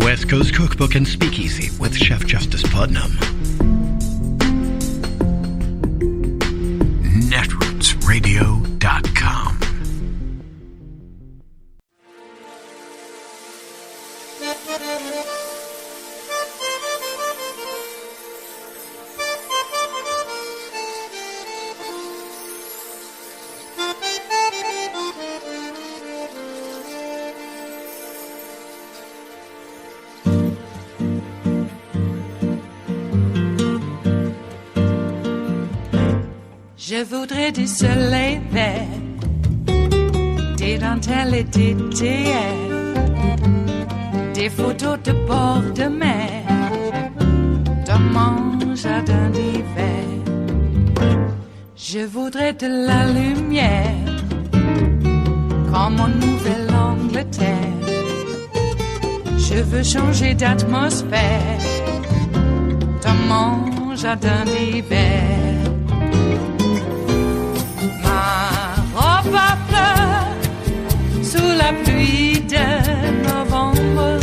West Coast Cookbook and Speakeasy with Chef Justice Putnam. Netrootsradio.com. Je voudrais du soleil vert, des dentelles et des théières, des photos de bord de mer, dans mon jardin d'hiver. Je voudrais de la lumière, comme en Nouvelle-Angleterre. Je veux changer d'atmosphère, dans mon jardin d'hiver. Ma fleur sous la pluie de novembre,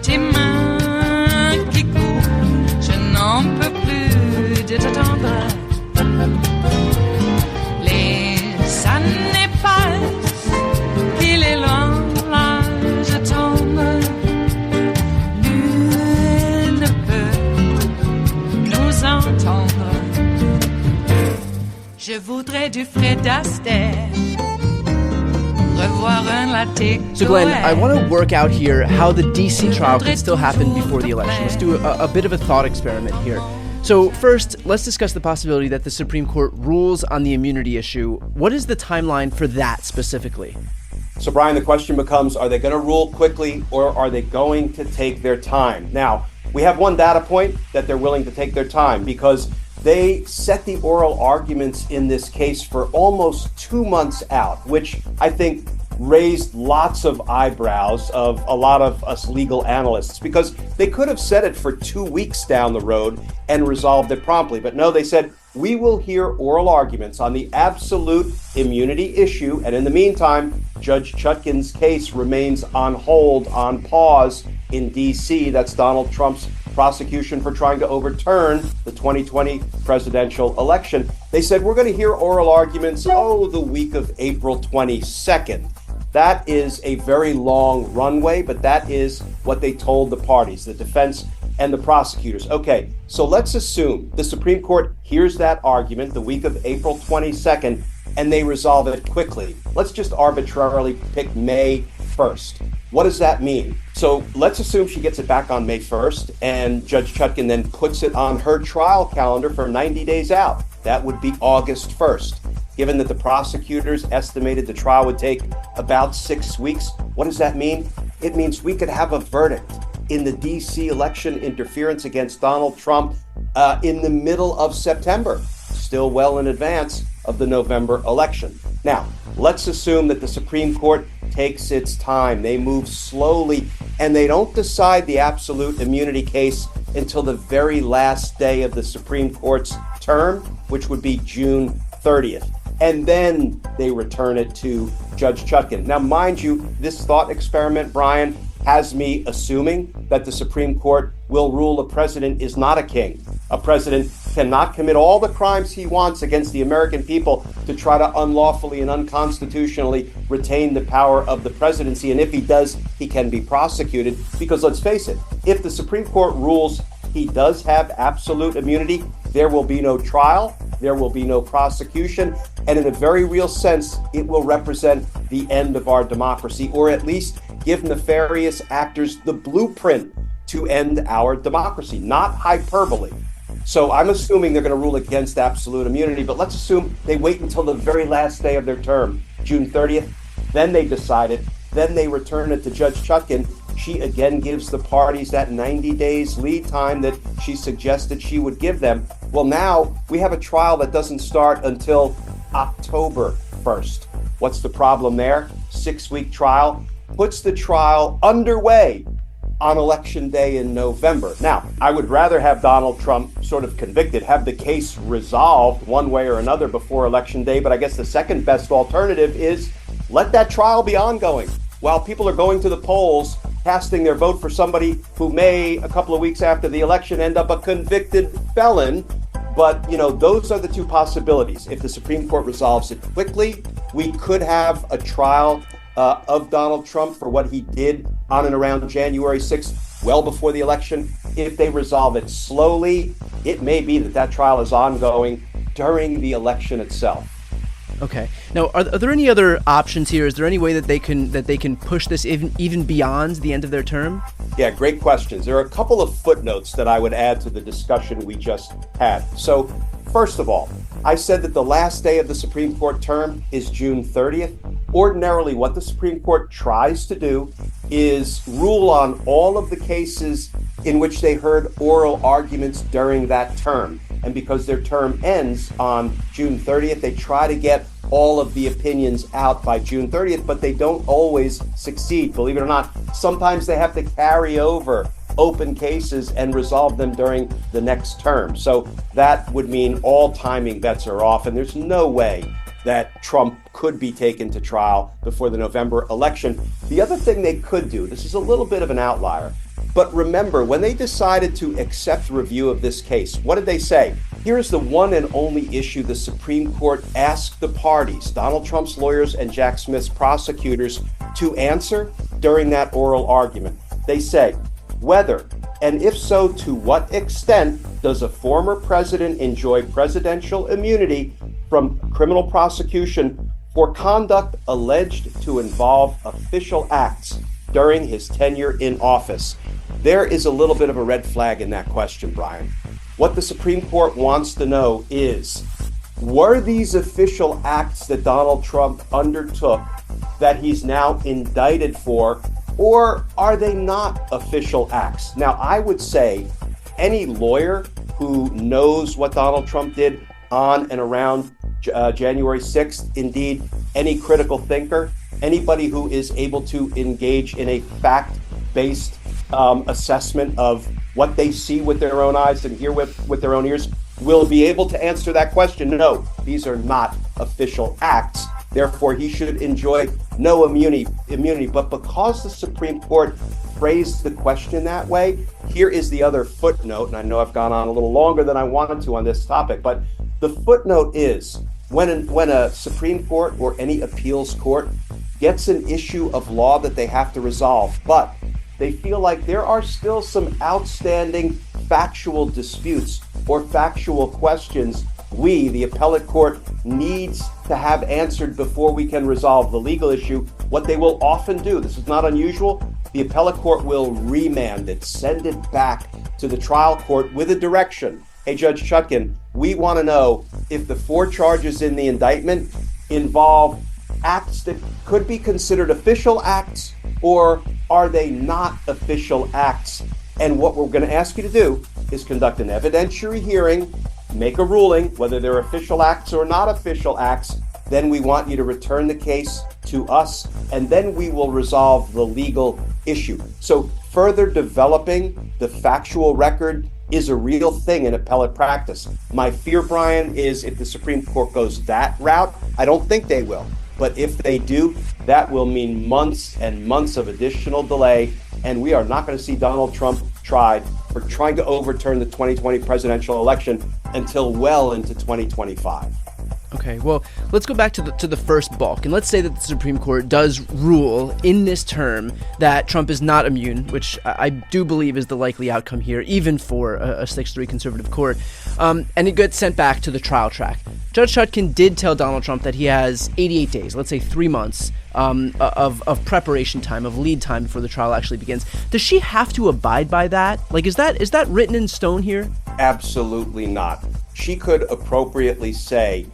tes mains qui courent, je n'en peux plus de t'attendre. Les années passent, qu'il est loin, là je tombe. Nul ne peut nous entendre. Je voudrais du Fred Astaire, revoir un latte. So Glenn, I want to work out here how the DC trial could still happen before the election. Let's do a bit of a thought experiment here. So first, let's discuss the possibility that the Supreme Court rules on the immunity issue. What is the timeline for that specifically? So Brian, the question becomes, are they going to rule quickly or are they going to take their time? Now, we have one data point that they're willing to take their time because they set the oral arguments in this case for almost 2 months out, which I think raised lots of eyebrows of a lot of us legal analysts, because they could have set it for 2 weeks down the road and resolved it promptly. But no, they said, we will hear oral arguments on the absolute immunity issue. And in the meantime, Judge Chutkan's case remains on hold, on pause in D.C. That's Donald Trump's prosecution for trying to overturn the 2020 presidential election. They said, we're going to hear oral arguments, the week of April 22nd. That is a very long runway, but that is what they told the parties, the defense and the prosecutors. Okay, so let's assume the Supreme Court hears that argument the week of April 22nd and they resolve it quickly. Let's just arbitrarily pick May 1st. What does that mean? So let's assume she gets it back on May 1st and Judge Chutkan then puts it on her trial calendar for 90 days out. That would be August 1st. Given that the prosecutors estimated the trial would take about 6 weeks, what does that mean? It means we could have a verdict in the DC election interference against Donald Trump in the middle of September, still well in advance of the November election. Now, let's assume that the Supreme Court takes its time. They move slowly and they don't decide the absolute immunity case until the very last day of the Supreme Court's term, which would be June 30th. And then they return it to Judge Chutkan. Now, mind you, this thought experiment, Brian, has me assuming that the Supreme Court will rule a president is not a king. A president cannot commit all the crimes he wants against the American people to try to unlawfully and unconstitutionally retain the power of the presidency. And if he does, he can be prosecuted. Because let's face it, if the Supreme Court rules he does have absolute immunity, there will be no trial, there will be no prosecution, and in a very real sense, it will represent the end of our democracy, or at least give nefarious actors the blueprint to end our democracy, not hyperbole. So I'm assuming they're going to rule against absolute immunity, but let's assume they wait until the very last day of their term, June 30th, then they decide it, then they return it to Judge Chutkan. She again gives the parties that 90 days lead time that she suggested she would give them. Well, now we have a trial that doesn't start until October 1st. What's the problem there? 6-week trial puts the trial underway on Election Day in November. Now, I would rather have Donald Trump sort of convicted, have the case resolved one way or another before Election Day, but I guess the second best alternative is let that trial be ongoing. While people are going to the polls, casting their vote for somebody who may, a couple of weeks after the election, end up a convicted felon. But, those are the two possibilities. If the Supreme Court resolves it quickly, we could have a trial of Donald Trump for what he did on and around January 6th, well before the election. If they resolve it slowly, it may be that trial is ongoing during the election itself. Okay. Now, are there any other options here? Is there any way that they can push this even beyond the end of their term? Yeah, great questions. There are a couple of footnotes that I would add to the discussion we just had. So, first of all, I said that the last day of the Supreme Court term is June 30th. Ordinarily, what the Supreme Court tries to do is rule on all of the cases in which they heard oral arguments during that term. And because their term ends on June 30th, they try to get all of the opinions out by June 30th, but they don't always succeed. Believe it or not, sometimes they have to carry over open cases and resolve them during the next term. So that would mean all timing bets are off, and there's no way that Trump could be taken to trial before the November election. The other thing they could do, this is a little bit of an outlier, but remember, when they decided to accept review of this case, what did they say? Here is the one and only issue the Supreme Court asked the parties, Donald Trump's lawyers and Jack Smith's prosecutors, to answer during that oral argument. They say, whether, and if so, to what extent, does a former president enjoy presidential immunity from criminal prosecution for conduct alleged to involve official acts during his tenure in office? There is a little bit of a red flag in that question, Brian. What the Supreme Court wants to know is, were these official acts that Donald Trump undertook that he's now indicted for, or are they not official acts? Now, I would say any lawyer who knows what Donald Trump did on and around January 6th, indeed, any critical thinker, anybody who is able to engage in a fact-based assessment of what they see with their own eyes and hear with their own ears will be able to answer that question. No, these are not official acts. Therefore, he should enjoy no immunity. But because the Supreme Court phrased the question that way, here is the other footnote, and I know I've gone on a little longer than I wanted to on this topic, but the footnote is when a Supreme Court or any appeals court gets an issue of law that they have to resolve, but they feel like there are still some outstanding factual disputes or factual questions we, the appellate court, needs to have answered before we can resolve the legal issue. What they will often do, this is not unusual, the appellate court will remand it, send it back to the trial court with a direction. Hey, Judge Chutkin, we want to know if the 4 charges in the indictment involve acts that could be considered official acts, or are they not official acts? And what we're going to ask you to do is conduct an evidentiary hearing, make a ruling whether they're official acts or not official acts. Then we want you to return the case to us, and then we will resolve the legal issue. So further developing the factual record is a real thing in appellate practice. My fear, Brian, is if the Supreme Court goes that route, I don't think they will. But if they do, that will mean months and months of additional delay, and we are not going to see Donald Trump tried for trying to overturn the 2020 presidential election until well into 2025. Okay, well, let's go back to the first bulk, and let's say that the Supreme Court does rule in this term that Trump is not immune, which I do believe is the likely outcome here, even for a 6-3 conservative court, and it gets sent back to the trial track. Judge Chutkin did tell Donald Trump that he has 88 days, let's say 3 months, of preparation time, of lead time before the trial actually begins. Does she have to abide by that? Like, is that written in stone here? Absolutely not. She could appropriately say,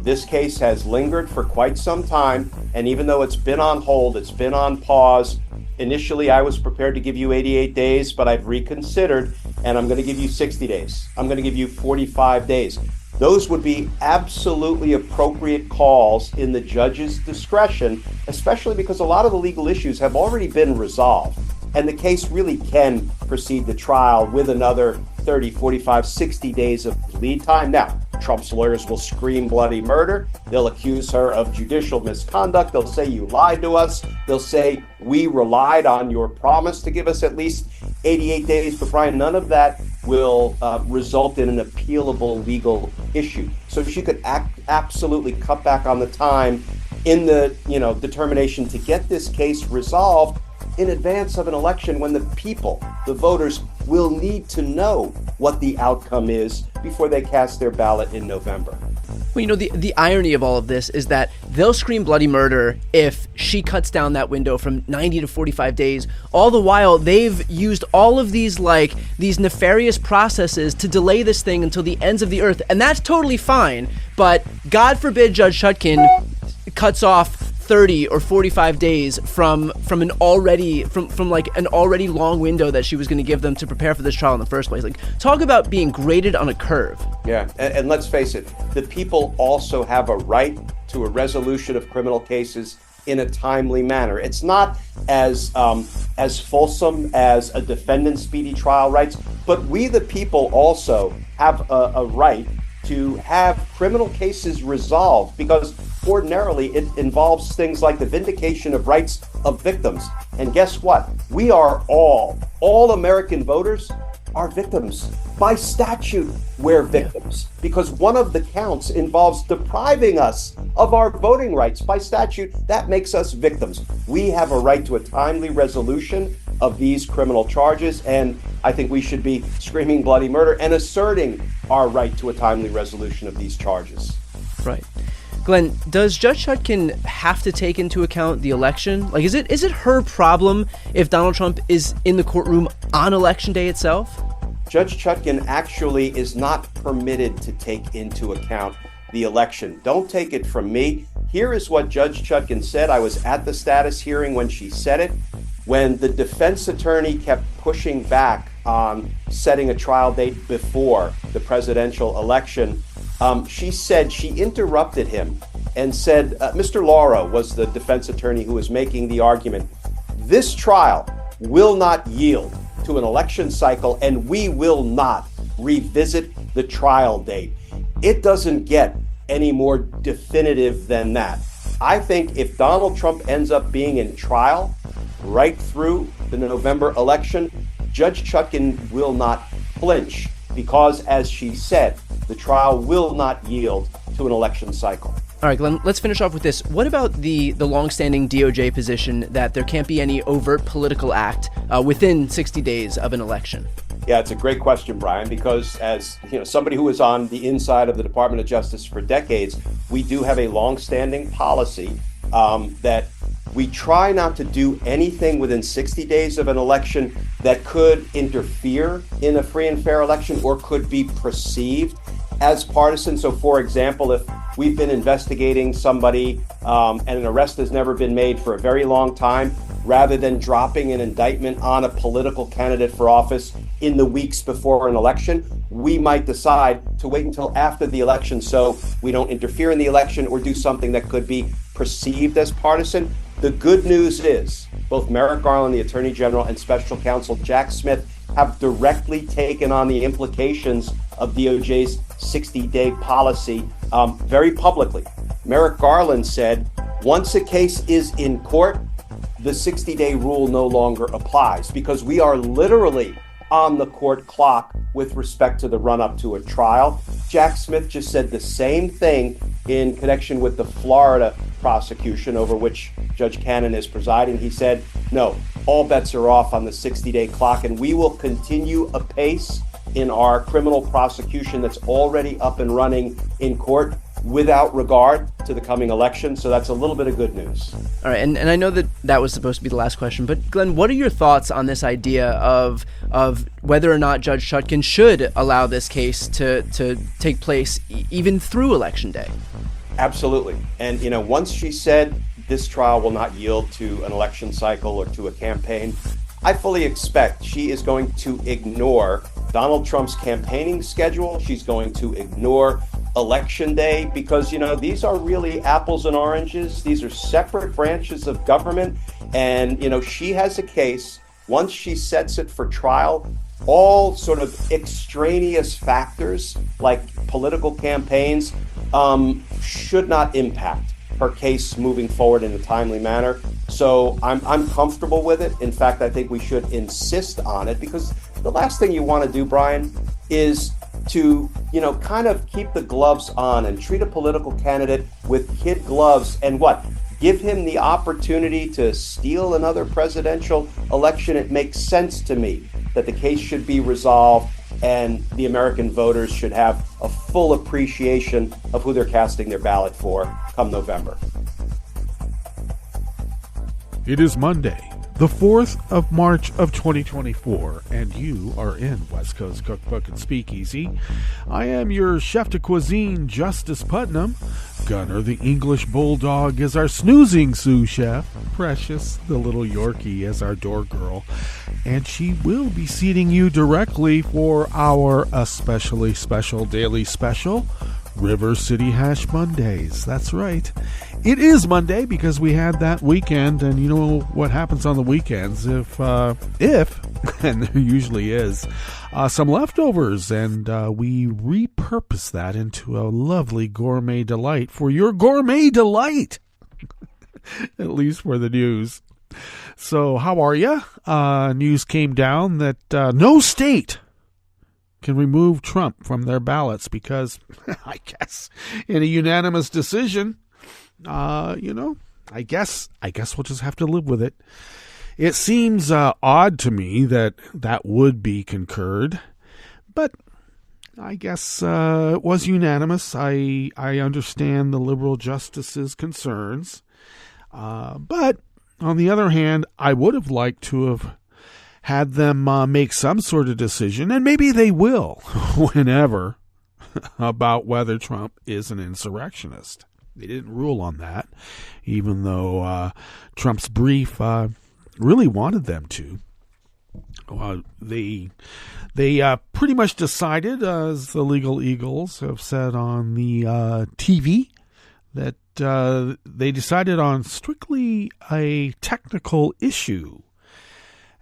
this case has lingered for quite some time, and even though it's been on hold, it's been on pause. Initially, I was prepared to give you 88 days, but I've reconsidered, and I'm going to give you 60 days. I'm going to give you 45 days. Those would be absolutely appropriate calls in the judge's discretion, especially because a lot of the legal issues have already been resolved, and the case really can proceed to trial with another 30, 45, 60 days of lead time. Now, Trump's lawyers will scream bloody murder. They'll accuse her of judicial misconduct. They'll say you lied to us. They'll say we relied on your promise to give us at least 88 days. But Brian, none of that will result in an appealable legal issue. So she could absolutely cut back on the time in the determination to get this case resolved in advance of an election when the people, the voters, will need to know what the outcome is before they cast their ballot in November. Well, the irony of all of this is that they'll scream bloody murder if she cuts down that window from 90 to 45 days. All the while, they've used all of these nefarious processes to delay this thing until the ends of the earth. And that's totally fine. But God forbid Judge Chutkan cuts off 30 or 45 days from an already long window that she was going to give them to prepare for this trial in the first place. Like, talk about being graded on a curve. Yeah, and let's face it, the people also have a right to a resolution of criminal cases in a timely manner. It's not as fulsome as a defendant's speedy trial rights, but we the people also have a right to have criminal cases resolved, because ordinarily it involves things like the vindication of rights of victims. And guess what? We are all American voters are victims. By statute, we're victims, because one of the counts involves depriving us of our voting rights. By statute, that makes us victims. We have a right to a timely resolution of these criminal charges, and I think we should be screaming bloody murder and asserting our right to a timely resolution of these charges. Right. Glenn, does Judge Chutkan have to take into account the election? Like, is it her problem if Donald Trump is in the courtroom on Election Day itself? Judge Chutkan actually is not permitted to take into account the election. Don't take it from me. Here is what Judge Chutkan said. I was at the status hearing when she said it. When the defense attorney kept pushing back on setting a trial date before the presidential election, she said, she interrupted him and said, Mr. Lauro was the defense attorney who was making the argument. This trial will not yield to an election cycle, and we will not revisit the trial date. It doesn't get any more definitive than that. I think if Donald Trump ends up being in trial right through the November election, Judge Chutkan will not flinch, because, as she said, the trial will not yield to an election cycle. All right, Glenn, let's finish off with this. What about the longstanding DOJ position that there can't be any overt political act within 60 days of an election? Yeah, it's a great question, Brian, because as somebody who was on the inside of the Department of Justice for decades, we do have a longstanding policy that we try not to do anything within 60 days of an election that could interfere in a free and fair election or could be perceived as partisan. So, for example, if we've been investigating somebody and an arrest has never been made for a very long time, rather than dropping an indictment on a political candidate for office in the weeks before an election, we might decide to wait until after the election so we don't interfere in the election or do something that could be perceived as partisan. The good news is both Merrick Garland, the Attorney General, and Special Counsel Jack Smith have directly taken on the implications of DOJ's 60-day policy very publicly. Merrick Garland said, once a case is in court, the 60-day rule no longer applies, because we are literally on the court clock with respect to the run-up to a trial. Jack Smith just said the same thing in connection with the Florida prosecution over which Judge Cannon is presiding. He said, no, all bets are off on the 60-day clock, and we will continue apace in our criminal prosecution that's already up and running in court without regard to the coming election. So that's a little bit of good news. All right, and I know that was supposed to be the last question, but Glenn, what are your thoughts on this idea of whether or not Judge Chutkan should allow this case to take place even through Election Day? Absolutely. And, once she said this trial will not yield to an election cycle or to a campaign, I fully expect she is going to ignore Donald Trump's campaigning schedule. She's going to ignore Election Day, because, these are really apples and oranges. These are separate branches of government. And, she has a case. Once she sets it for trial, all sort of extraneous factors like political campaigns should not impact her case moving forward in a timely manner. So I'm comfortable with it. In fact, I think we should insist on it, because the last thing you want to do, Brian, is to, kind of keep the gloves on and treat a political candidate with kid gloves and give him the opportunity to steal another presidential election. It makes sense to me that the case should be resolved and the American voters should have a full appreciation of who they're casting their ballot for come November. It is Monday, the 4th of March of 2024, and you are in West Coast Cookbook and Speakeasy. I am your chef de cuisine, Justice Putnam. Gunner, the English bulldog, is our snoozing sous chef. Precious, the little Yorkie, is our door girl. And she will be seating you directly for our especially special daily special, River City Hash Mondays. That's right. It is Monday because we had that weekend, and you know what happens on the weekends if and there usually is, some leftovers, and we repurpose that into a lovely gourmet delight for your gourmet delight, at least for the news. So how are you? News came down that no state can remove Trump from their ballots because, I guess, in a unanimous decision, I guess we'll just have to live with it. It seems odd to me that would be concurred, but I guess it was unanimous. I understand the liberal justices' concerns, but on the other hand, I would have liked to have had them make some sort of decision, and maybe they will, whenever, about whether Trump is an insurrectionist. They didn't rule on that, even though Trump's brief really wanted them to. They pretty much decided, as the Legal Eagles have said on the TV, that they decided on strictly a technical issue.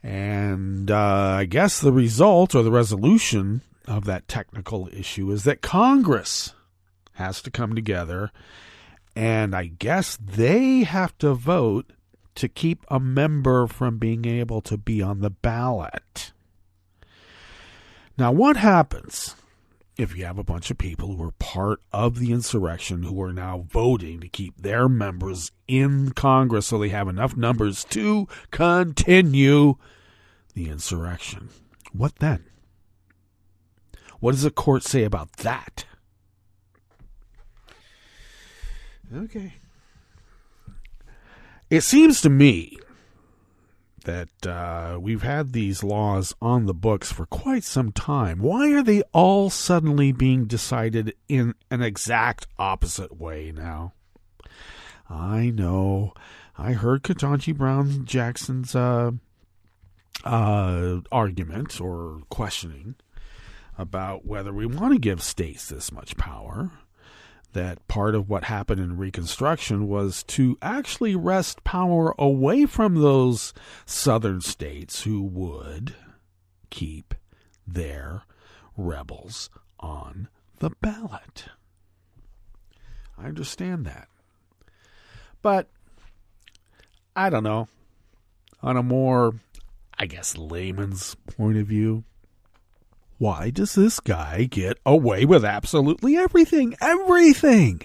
And I guess the result or the resolution of that technical issue is that Congress has to come together, and I guess they have to vote to keep a member from being able to be on the ballot. Now, what happens if you have a bunch of people who are part of the insurrection who are now voting to keep their members in Congress so they have enough numbers to continue the insurrection? What then? What does the court say about that? Okay. It seems to me that we've had these laws on the books for quite some time. Why are they all suddenly being decided in an exact opposite way now? I know. I heard Ketanji Brown Jackson's argument or questioning about whether we want to give states this much power. That part of what happened in Reconstruction was to actually wrest power away from those southern states who would keep their rebels on the ballot. I understand that. But, I don't know, on a more, I guess, layman's point of view, why does this guy get away with absolutely everything? Everything!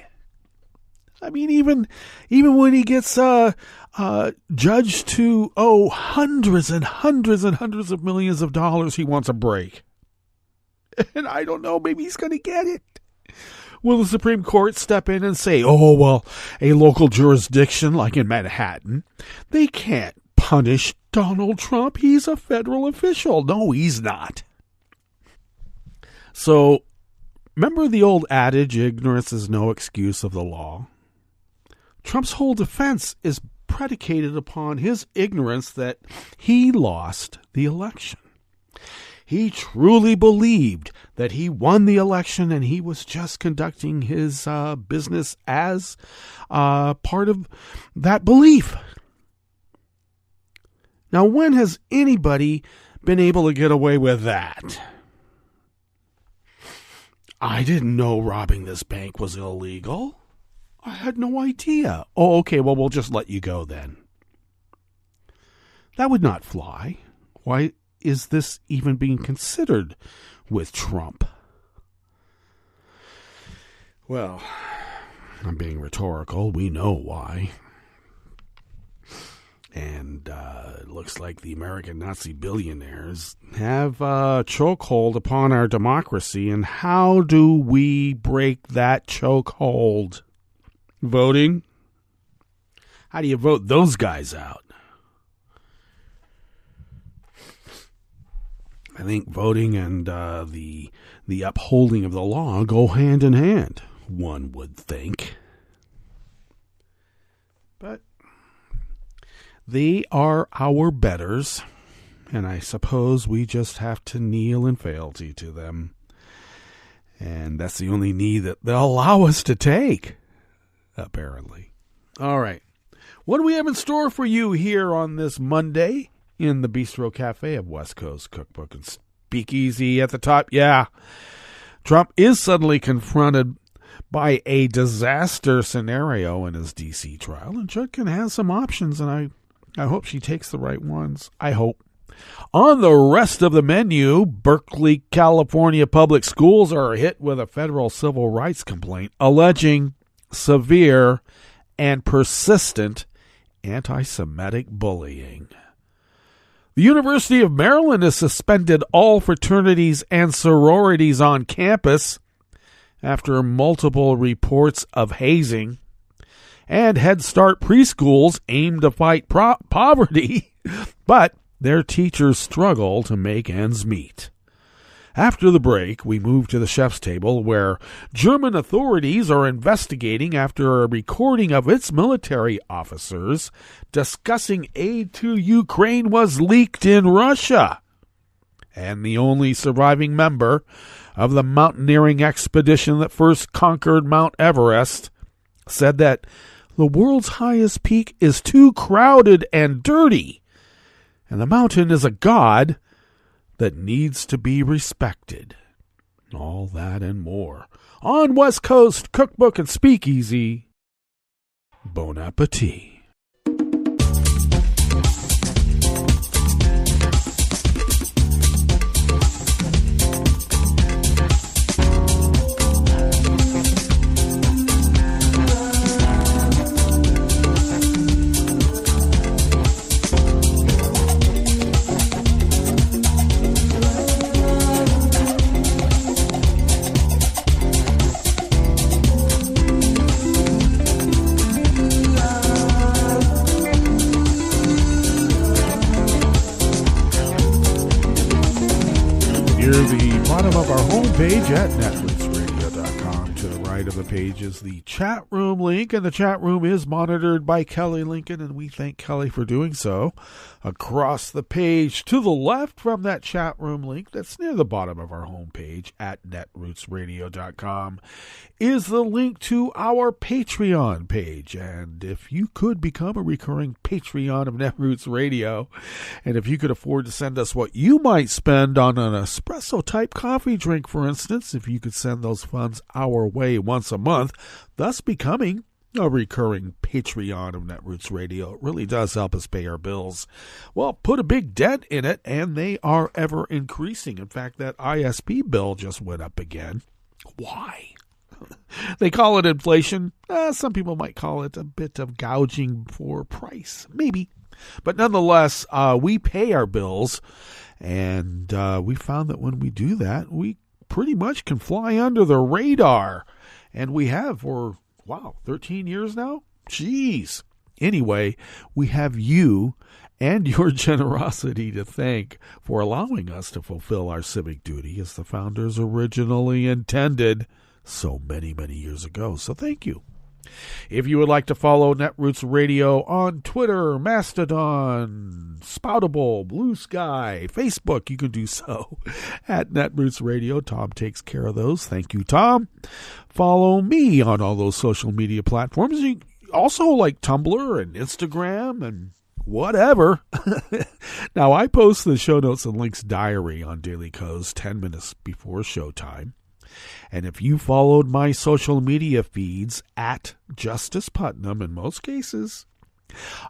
I mean, even when he gets judged to hundreds and hundreds and hundreds of millions of dollars, he wants a break. And I don't know, maybe he's going to get it. Will the Supreme Court step in and say, oh, well, a local jurisdiction like in Manhattan, they can't punish Donald Trump. He's a federal official. No, he's not. So, remember the old adage, ignorance is no excuse of the law? Trump's whole defense is predicated upon his ignorance that he lost the election. He truly believed that he won the election and he was just conducting his business as part of that belief. Now, when has anybody been able to get away with that? I didn't know robbing this bank was illegal. I had no idea. Oh, okay, well, we'll just let you go then. That would not fly. Why is this even being considered with Trump? Well, I'm being rhetorical. We know why. And it looks like the American Nazi billionaires have a chokehold upon our democracy. And how do we break that chokehold? Voting? How do you vote those guys out? I think voting and the upholding of the law go hand in hand, one would think. But they are our betters, and I suppose we just have to kneel in fealty to them. And that's the only knee that they'll allow us to take, apparently. All right. What do we have in store for you here on this Monday in the Bistro Cafe of West Coast Cookbook and Speakeasy? At the top, yeah, Trump is suddenly confronted by a disaster scenario in his D.C. trial, and Judkin has some options, and I hope she takes the right ones. I hope. On the rest of the menu, Berkeley, California public schools are hit with a federal civil rights complaint alleging severe and persistent anti-Semitic bullying. The University of Maryland has suspended all fraternities and sororities on campus after multiple reports of hazing. And Head Start preschools aim to fight poverty, but their teachers struggle to make ends meet. After the break, we move to the chef's table, where German authorities are investigating after a recording of its military officers discussing aid to Ukraine was leaked in Russia. And the only surviving member of the mountaineering expedition that first conquered Mount Everest said that the world's highest peak is too crowded and dirty, and the mountain is a god that needs to be respected. All that and more on West Coast Cookbook and Speakeasy. Bon appetit. Bottom of our homepage at netrootsradio.com. To the right of the page is the chat room link, and the chat room is monitored by Kelly Lincoln, and we thank Kelly for doing so. Across the page to the left from that chat room link that's near the bottom of our homepage at netrootsradio.com is the link to our Patreon page. And if you could become a recurring Patreon of Netroots Radio, and if you could afford to send us what you might spend on an espresso-type coffee drink, for instance, if you could send those funds our way once a month, thus becoming a recurring Patreon of Netroots Radio, it really does help us pay our bills. Well, put a big dent in it, and they are ever increasing. In fact, that ISP bill just went up again. Why? They call it inflation. Some people might call it a bit of gouging for price. Maybe. But nonetheless, we pay our bills, and we found that when we do that, we pretty much can fly under the radar. And we have for 13 years now? Jeez. Anyway, we have you and your generosity to thank for allowing us to fulfill our civic duty as the founders originally intended so many, many years ago. So thank you. If you would like to follow Netroots Radio on Twitter, Mastodon, Spoutable, Blue Sky, Facebook, you can do so at Netroots Radio. Tom takes care of those. Thank you, Tom. Follow me on all those social media platforms. You also like Tumblr and Instagram and whatever. Now, I post the show notes and links diary on Daily Kos 10 minutes before showtime. And if you followed my social media feeds at Justice Putnam in most cases,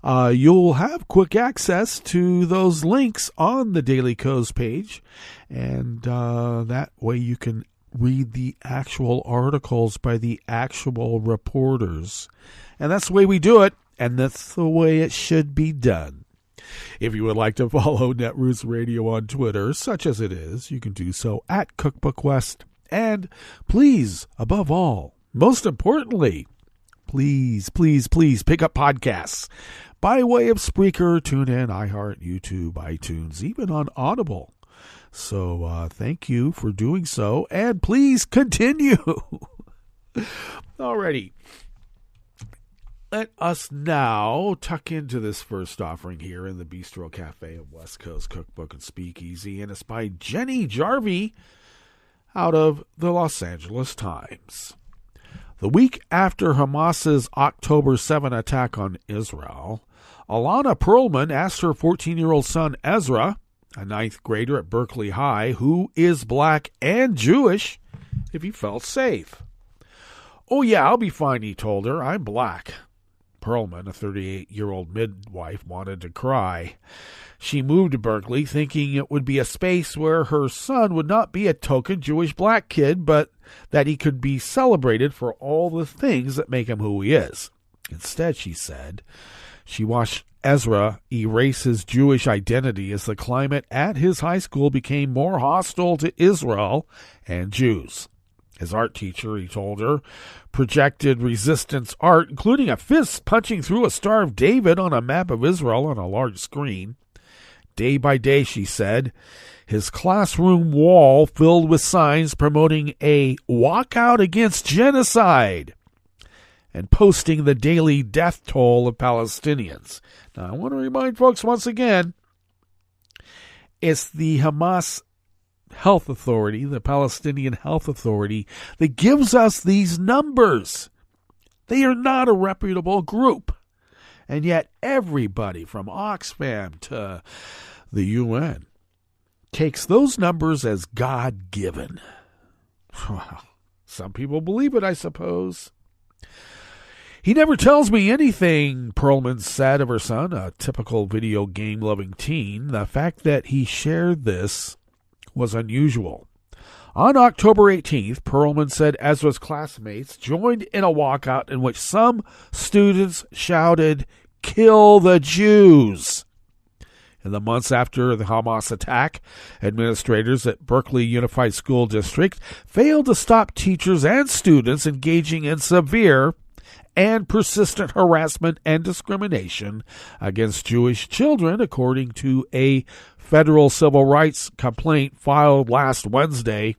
you'll have quick access to those links on the Daily Kos page. And that way you can read the actual articles by the actual reporters. And that's the way we do it. And that's the way it should be done. If you would like to follow Netroots Radio on Twitter, such as it is, you can do so at Cookbook West. And please, above all, most importantly, please pick up podcasts by way of Spreaker, TuneIn, iHeart, YouTube, iTunes, even on Audible. So thank you for doing so, and please continue. Alrighty. Let us now tuck into this first offering here in the Bistro Cafe of West Coast Cookbook and Speakeasy, and it's by Jenny Jarvie out of the Los Angeles Times. The week after Hamas's October 7 attack on Israel, Alana Perlman asked her 14-year-old son Ezra, a ninth grader at Berkeley High, who is black and Jewish, if he felt safe. "Oh yeah, I'll be fine," he told her. "I'm black." Perlman, a 38-year-old midwife, wanted to cry. She moved to Berkeley thinking it would be a space where her son would not be a token Jewish black kid, but that he could be celebrated for all the things that make him who he is. Instead, she said, she watched Ezra erase his Jewish identity as the climate at his high school became more hostile to Israel and Jews. His art teacher, he told her, projected resistance art, including a fist punching through a Star of David on a map of Israel on a large screen. Day by day, she said, his classroom wall filled with signs promoting a walkout against genocide and posting the daily death toll of Palestinians. Now, I want to remind folks once again, it's the Hamas Health Authority, the Palestinian Health Authority, that gives us these numbers. They are not a reputable group. And yet everybody from Oxfam to the UN takes those numbers as God-given. Well, some people believe it, I suppose. "He never tells me anything," Perlman said of her son, a typical video game-loving teen. The fact that he shared this was unusual. On October 18th, Perlman said Ezra's classmates joined in a walkout in which some students shouted, "Kill the Jews." In the months after the Hamas attack, administrators at Berkeley Unified School District failed to stop teachers and students engaging in severe and persistent harassment and discrimination against Jewish children, according to a federal civil rights complaint filed last Wednesday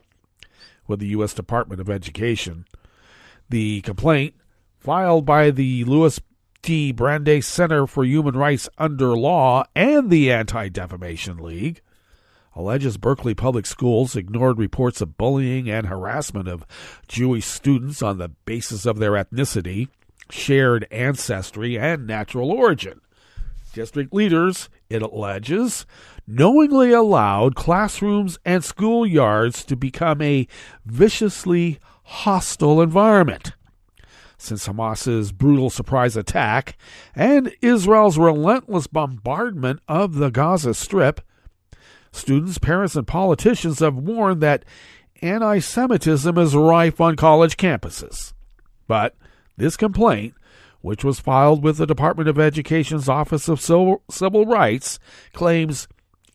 with the U.S. Department of Education. The complaint, filed by the Louis D. Brandeis Center for Human Rights Under Law and the Anti-Defamation League, alleges Berkeley Public Schools ignored reports of bullying and harassment of Jewish students on the basis of their ethnicity, shared ancestry, and natural origin. District leaders, it alleges, knowingly allowed classrooms and schoolyards to become a viciously hostile environment. Since Hamas's brutal surprise attack and Israel's relentless bombardment of the Gaza Strip, students, parents, and politicians have warned that anti-Semitism is rife on college campuses. But this complaint, which was filed with the Department of Education's Office of Civil Rights, claims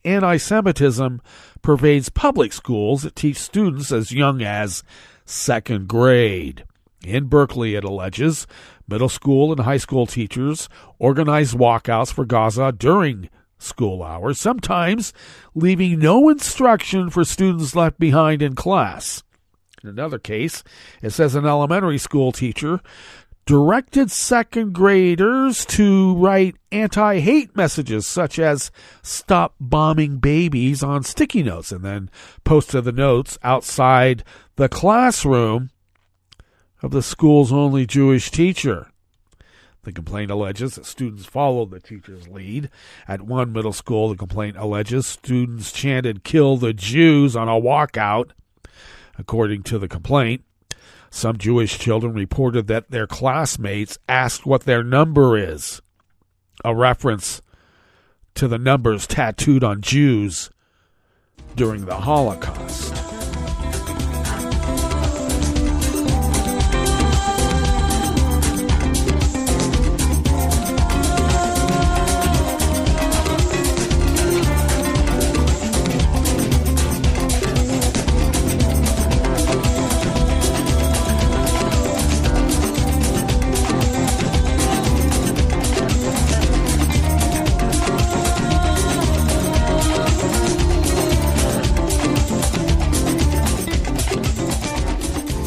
anti-Semitism pervades public schools that teach students as young as second grade. In Berkeley, it alleges, middle school and high school teachers organized walkouts for Gaza during school hours, sometimes leaving no instruction for students left behind in class. In another case, it says an elementary school teacher directed second graders to write anti-hate messages such as "stop bombing babies" on sticky notes and then posted the notes outside the classroom of the school's only Jewish teacher. The complaint alleges that students followed the teacher's lead. At one middle school, the complaint alleges students chanted "Kill the Jews" on a walkout. According to the complaint, some Jewish children reported that their classmates asked what their number is, a reference to the numbers tattooed on Jews during the Holocaust.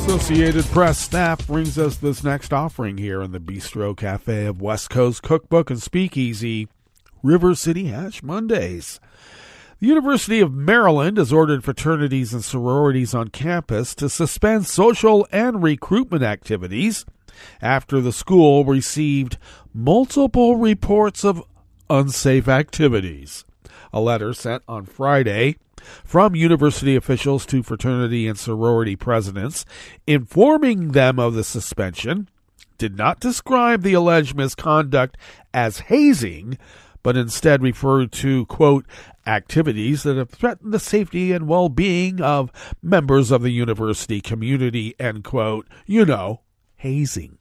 Associated Press staff brings us this next offering here in the Bistro Cafe of West Coast Cookbook and Speakeasy, River City Hash Mondays. The University of Maryland has ordered fraternities and sororities on campus to suspend social and recruitment activities after the school received multiple reports of unsafe activities. A letter sent on Friday from university officials to fraternity and sorority presidents informing them of the suspension did not describe the alleged misconduct as hazing, but instead referred to, quote, activities that have threatened the safety and well-being of members of the university community, end quote, hazing.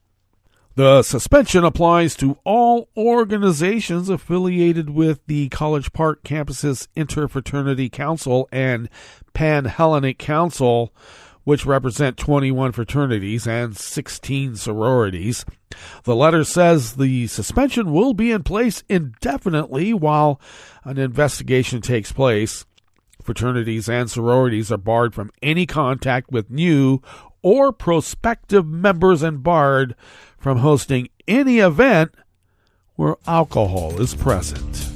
The suspension applies to all organizations affiliated with the College Park campus's Interfraternity Council and Pan-Hellenic Council, which represent 21 fraternities and 16 sororities. The letter says the suspension will be in place indefinitely while an investigation takes place. Fraternities and sororities are barred from any contact with new or prospective members and barred from hosting any event where alcohol is present.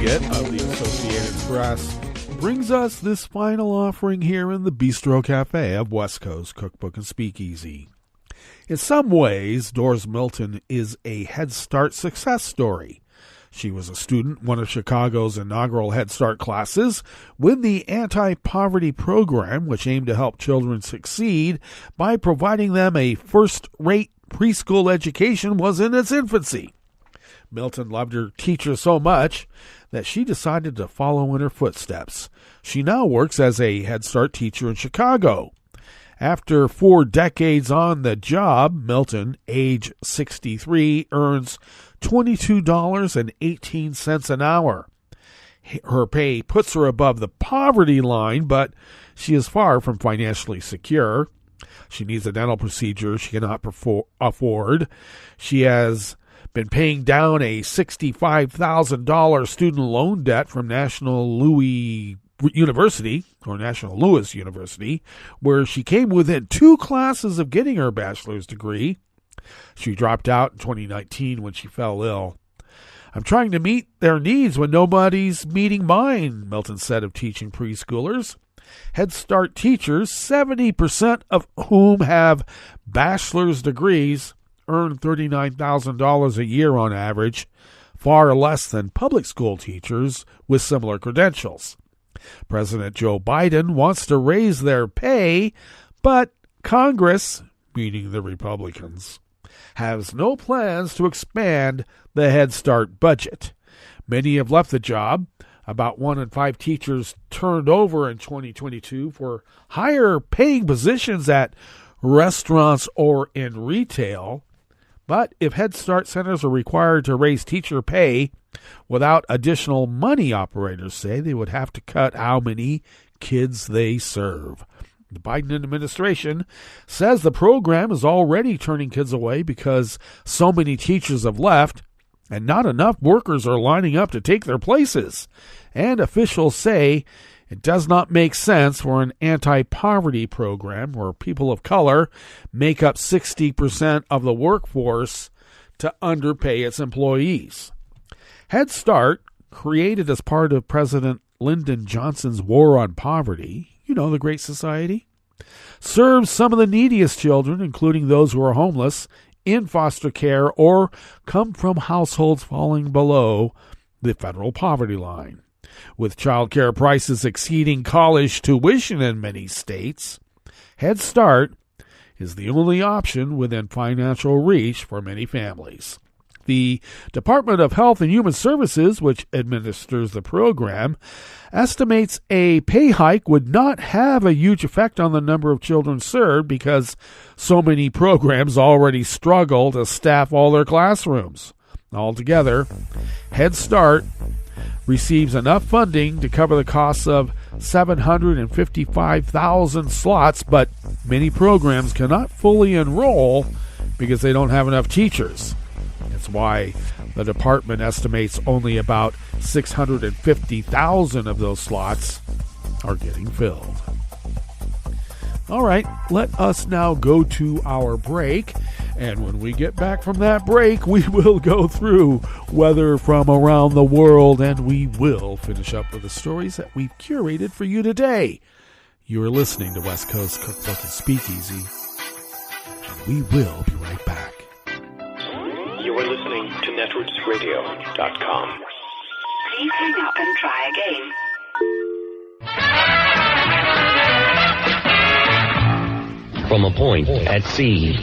Of the Associated Press brings us this final offering here in the Bistro Cafe of West Coast Cookbook and Speakeasy. In some ways, Doris Milton is a Head Start success story. She was a student, one of Chicago's inaugural Head Start classes, when the anti-poverty program, which aimed to help children succeed by providing them a first-rate preschool education, was in its infancy. Milton loved her teacher so much that she decided to follow in her footsteps. She now works as a Head Start teacher in Chicago. After 4 decades on the job, Milton, age 63, earns $22.18 an hour. Her pay puts her above the poverty line, but she is far from financially secure. She needs a dental procedure she cannot afford. She has been paying down a $65,000 student loan debt from National Louis University, where she came within 2 classes of getting her bachelor's degree. She dropped out in 2019 when she fell ill. I'm trying to meet their needs when nobody's meeting mine, Milton said of teaching preschoolers. Head Start teachers, 70% of whom have bachelor's degrees, earn $39,000 a year on average, far less than public school teachers with similar credentials. President Joe Biden wants to raise their pay, but Congress, meaning the Republicans, has no plans to expand the Head Start budget. Many have left the job. About 1 in 5 teachers turned over in 2022 for higher paying positions at restaurants or in retail. But if Head Start centers are required to raise teacher pay without additional money, operators say they would have to cut how many kids they serve. The Biden administration says the program is already turning kids away because so many teachers have left and not enough workers are lining up to take their places. And officials say it does not make sense for an anti-poverty program where people of color make up 60% of the workforce to underpay its employees. Head Start, created as part of President Lyndon Johnson's War on Poverty, the Great Society, serves some of the neediest children, including those who are homeless, in foster care, or come from households falling below the federal poverty line. With child care prices exceeding college tuition in many states, Head Start is the only option within financial reach for many families. The Department of Health and Human Services, which administers the program, estimates a pay hike would not have a huge effect on the number of children served because so many programs already struggle to staff all their classrooms. Altogether, Head Start receives enough funding to cover the costs of 755,000 slots, but many programs cannot fully enroll because they don't have enough teachers. That's why the department estimates only about 650,000 of those slots are getting filled. All right, let us now go to our break. And when we get back from that break, we will go through weather from around the world, and we will finish up with the stories that we've curated for you today. You are listening to West Coast Cookbook and Speakeasy, and we will be right back. You are listening to netrootsradio.com. Please hang up and try again. From a point at sea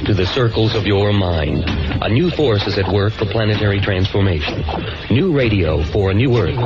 to the circles of your mind, a new force is at work for planetary transformation. New radio for a new Earth.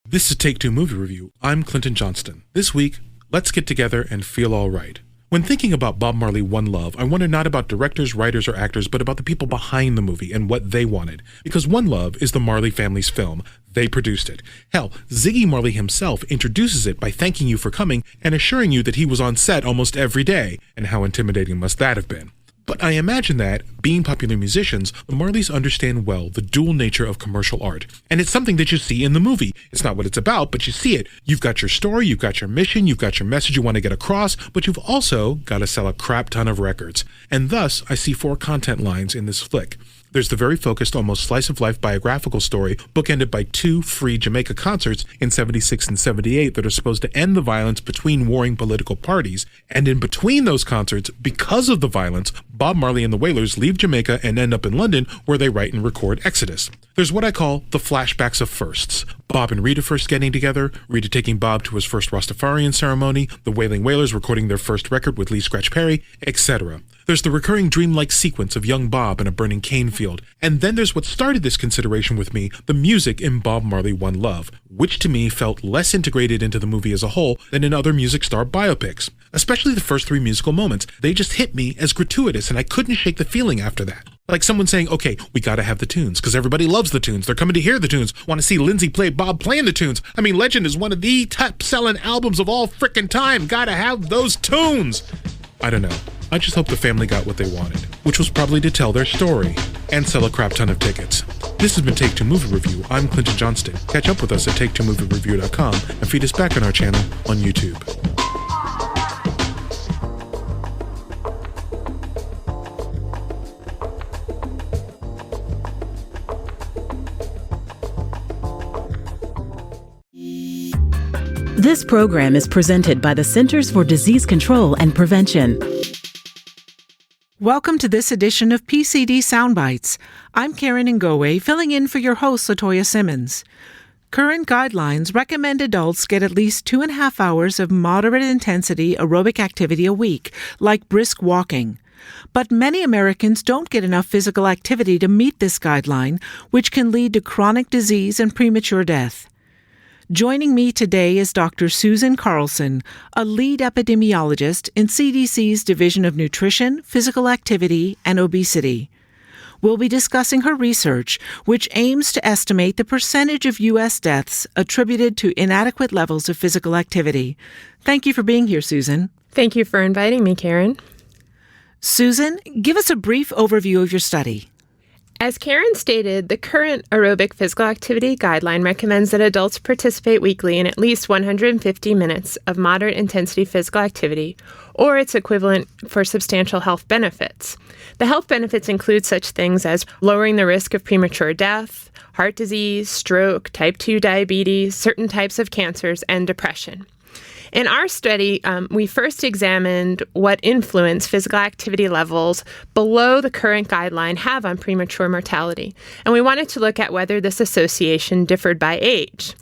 This is Take Two Movie Review. I'm Clinton Johnston. This week, let's get together and feel all right. When thinking about Bob Marley One Love, I wonder not about directors, writers, or actors, but about the people behind the movie and what they wanted. Because One Love is the Marley family's film. They produced it. Hell, Ziggy Marley himself introduces it by thanking you for coming and assuring you that he was on set almost every day. And how intimidating must that have been? But I imagine that, being popular musicians, the Marleys understand well the dual nature of commercial art. And it's something that you see in the movie. It's not what it's about, but you see it. You've got your story, you've got your mission, you've got your message you want to get across, but you've also got to sell a crap ton of records. And thus, I see 4 content lines in this flick. There's the very focused, almost slice-of-life biographical story bookended by 2 free Jamaica concerts in 76 and 78 that are supposed to end the violence between warring political parties. And in between those concerts, because of the violence, Bob Marley and the Wailers leave Jamaica and end up in London, where they write and record Exodus. There's what I call the flashbacks of firsts. Bob and Rita first getting together, Rita taking Bob to his first Rastafarian ceremony, the Wailing Wailers recording their first record with Lee Scratch Perry, etc. There's the recurring dreamlike sequence of young Bob in a burning cane field. And then there's what started this consideration with me, the music in Bob Marley One Love, which to me felt less integrated into the movie as a whole than in other music star biopics. Especially the first 3 musical moments. They just hit me as gratuitous, and I couldn't shake the feeling after that. Like someone saying, okay, we gotta have the tunes, because everybody loves the tunes. They're coming to hear the tunes. Want to see Lindsay play Bob playing the tunes. I mean, Legend is one of the top-selling albums of all frickin' time. Gotta have those tunes. I don't know. I just hope the family got what they wanted, which was probably to tell their story and sell a crap ton of tickets. This has been Take Two Movie Review. I'm Clinton Johnston. Catch up with us at take2moviereview.com and feed us back on our channel on YouTube. This program is presented by the Centers for Disease Control and Prevention. Welcome to this edition of PCD Soundbites. I'm Karen Ngowe, filling in for your host, Latoya Simmons. Current guidelines recommend adults get at least 2.5 hours of moderate-intensity aerobic activity a week, like brisk walking. But many Americans don't get enough physical activity to meet this guideline, which can lead to chronic disease and premature death. Joining me today is Dr. Susan Carlson, a lead epidemiologist in CDC's Division of Nutrition, Physical Activity, and Obesity. We'll be discussing her research, which aims to estimate the percentage of U.S. deaths attributed to inadequate levels of physical activity. Thank you for being here, Susan. Thank you for inviting me, Karen. Susan, give us a brief overview of your study. As Karen stated, the current aerobic physical activity guideline recommends that adults participate weekly in at least 150 minutes of moderate intensity physical activity, or its equivalent for substantial health benefits. The health benefits include such things as lowering the risk of premature death, heart disease, stroke, type 2 diabetes, certain types of cancers, and depression. In our study, we first examined what influence physical activity levels below the current guideline have on premature mortality, and we wanted to look at whether this association differed by age.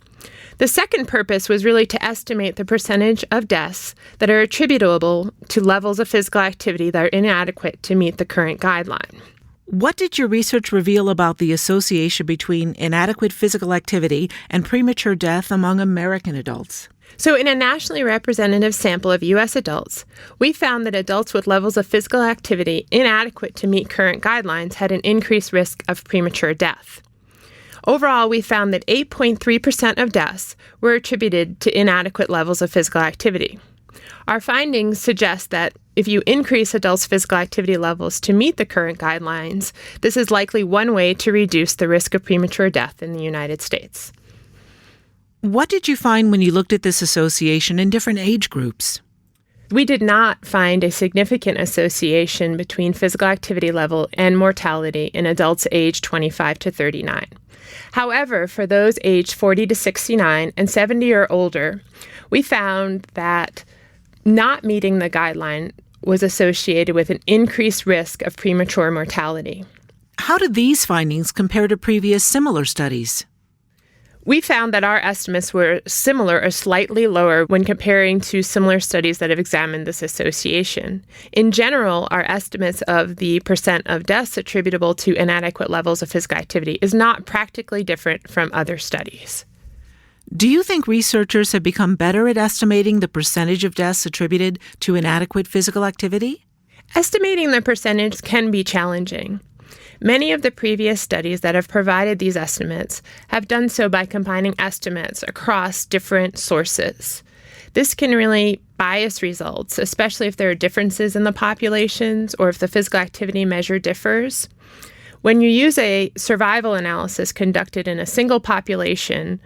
The second purpose was really to estimate the percentage of deaths that are attributable to levels of physical activity that are inadequate to meet the current guideline. What did your research reveal about the association between inadequate physical activity and premature death among American adults? So in a nationally representative sample of U.S. adults, we found that adults with levels of physical activity inadequate to meet current guidelines had an increased risk of premature death. Overall, we found that 8.3% of deaths were attributed to inadequate levels of physical activity. Our findings suggest that if you increase adults' physical activity levels to meet the current guidelines, this is likely one way to reduce the risk of premature death in the United States. What did you find when you looked at this association in different age groups? We did not find a significant association between physical activity level and mortality in adults aged 25 to 39. However, for those aged 40 to 69 and 70 or older, we found that not meeting the guideline was associated with an increased risk of premature mortality. How did these findings compare to previous similar studies? We found that our estimates were similar or slightly lower when comparing to similar studies that have examined this association. In general, our estimates of the percent of deaths attributable to inadequate levels of physical activity is not practically different from other studies. Do you think researchers have become better at estimating the percentage of deaths attributed to inadequate physical activity? Estimating the percentage can be challenging. Many of the previous studies that have provided these estimates have done so by combining estimates across different sources. This can really bias results, especially if there are differences in the populations or if the physical activity measure differs. When you use a survival analysis conducted in a single population,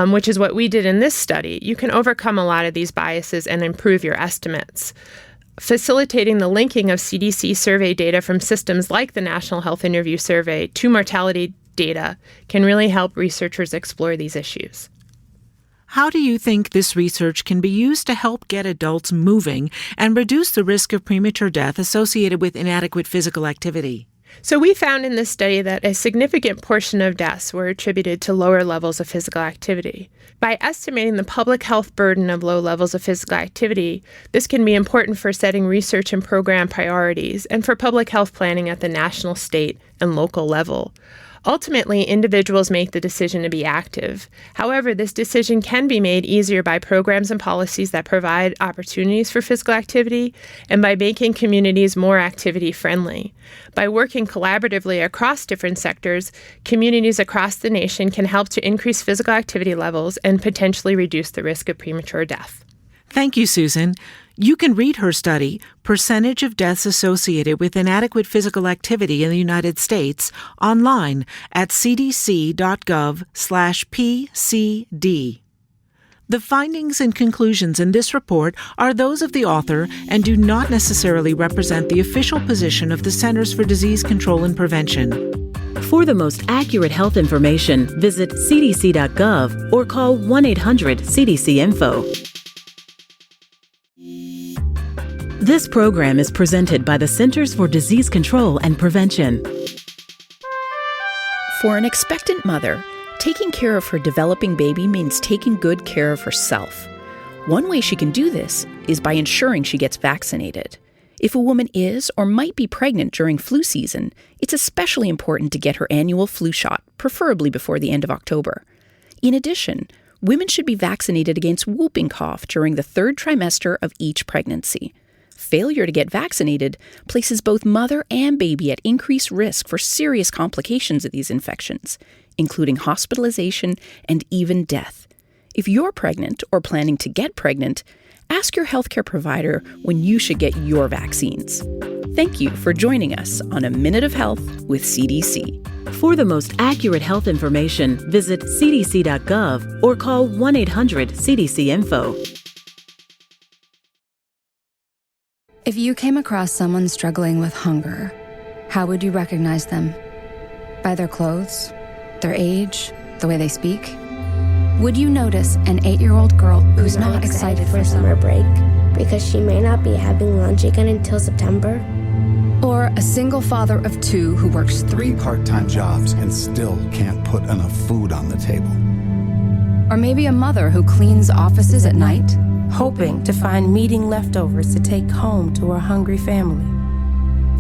which is what we did in this study, you can overcome a lot of these biases and improve your estimates. Facilitating the linking of CDC survey data from systems like the National Health Interview Survey to mortality data can really help researchers explore these issues. How do you think this research can be used to help get adults moving and reduce the risk of premature death associated with inadequate physical activity? So we found in this study that a significant portion of deaths were attributed to lower levels of physical activity. By estimating the public health burden of low levels of physical activity, this can be important for setting research and program priorities and for public health planning at the national, state, and local level. Ultimately, individuals make the decision to be active. However, this decision can be made easier by programs and policies that provide opportunities for physical activity and by making communities more activity-friendly. By working collaboratively across different sectors, communities across the nation can help to increase physical activity levels and potentially reduce the risk of premature death. Thank you, Susan. You can read her study, Percentage of Deaths Associated with Inadequate Physical Activity in the United States, online at cdc.gov/PCD. The findings and conclusions in this report are those of the author and do not necessarily represent the official position of the Centers for Disease Control and Prevention. For the most accurate health information, visit cdc.gov or call 1-800-CDC-INFO. This program is presented by the Centers for Disease Control and Prevention. For an expectant mother, taking care of her developing baby means taking good care of herself. One way she can do this is by ensuring she gets vaccinated. If a woman is or might be pregnant during flu season, it's especially important to get her annual flu shot, preferably before the end of October. In addition, women should be vaccinated against whooping cough during the 3rd trimester of each pregnancy. Failure to get vaccinated places both mother and baby at increased risk for serious complications of these infections, including hospitalization and even death. If you're pregnant or planning to get pregnant, ask your healthcare provider when you should get your vaccines. Thank you for joining us on A Minute of Health with CDC. For the most accurate health information, visit cdc.gov or call 1-800-CDC-INFO. If you came across someone struggling with hunger, how would you recognize them? By their clothes, their age, the way they speak? Would you notice an 8-year-old girl who's not excited for summer break because she may not be having lunch again until September? Or a single father of 2 who works 3 part-time jobs and still can't put enough food on the table? Or maybe a mother who cleans offices at night, hoping to find meeting leftovers to take home to her hungry family.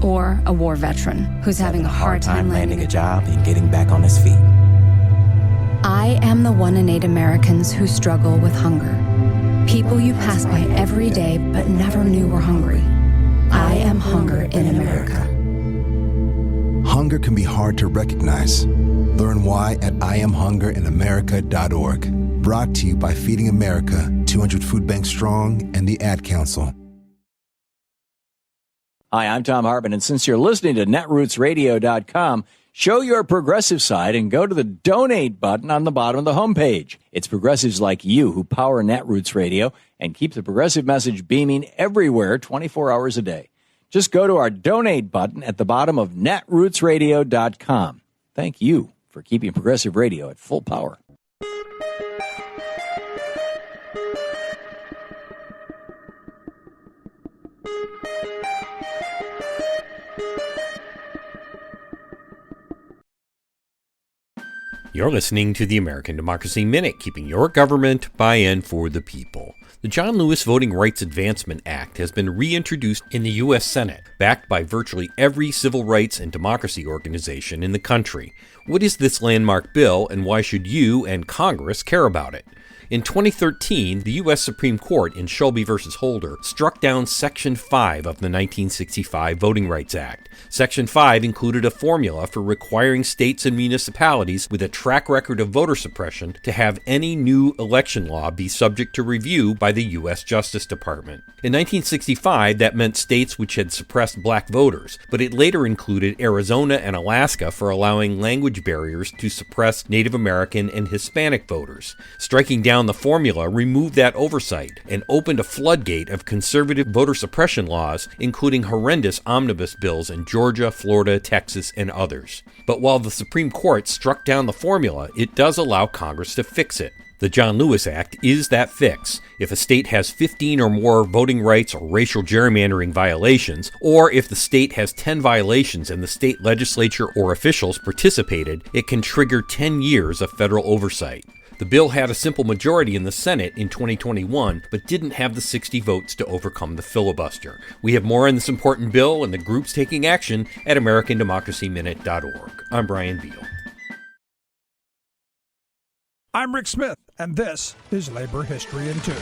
Or a war veteran who's having a hard time landing a job and getting back on his feet. I am the 1 in 8 Americans who struggle with hunger. People you pass by every day but never knew were hungry. I am hunger in America. Hunger can be hard to recognize. Learn why at IamHungerInAmerica.org. Brought to you by Feeding America, 200 Food Banks Strong, and the Ad Council. Hi, I'm Tom Hartman, and since you're listening to netrootsradio.com, show your progressive side and go to the donate button on the bottom of the homepage. It's progressives like you who power Netroots Radio and keep the progressive message beaming everywhere 24 hours a day. Just go to our donate button at the bottom of netrootsradio.com. Thank you for keeping progressive radio at full power. You're listening to the American Democracy Minute, keeping your government by and for the people. The John Lewis Voting Rights Advancement Act has been reintroduced in the U.S. Senate, backed by virtually every civil rights and democracy organization in the country. What is this landmark bill, and why should you and Congress care about it? In 2013, the U.S. Supreme Court in Shelby v. Holder struck down Section 5 of the 1965 Voting Rights Act. Section 5 included a formula for requiring states and municipalities with a track record of voter suppression to have any new election law be subject to review by the U.S. Justice Department. In 1965, that meant states which had suppressed black voters, but it later included Arizona and Alaska for allowing language barriers to suppress Native American and Hispanic voters. Striking down the formula removed that oversight and opened a floodgate of conservative voter suppression laws, including horrendous omnibus bills in Georgia, Florida, Texas, and others. But while the Supreme Court struck down the formula, it does allow Congress to fix it. The John Lewis Act is that fix. If a state has 15 or more voting rights or racial gerrymandering violations, or if the state has 10 violations and the state legislature or officials participated, it can trigger 10 years of federal oversight. The bill had a simple majority in the Senate in 2021, but didn't have the 60 votes to overcome the filibuster. We have more on this important bill and the groups taking action at AmericanDemocracyMinute.org. I'm Brian Beal. I'm Rick Smith, and this is Labor History in 2.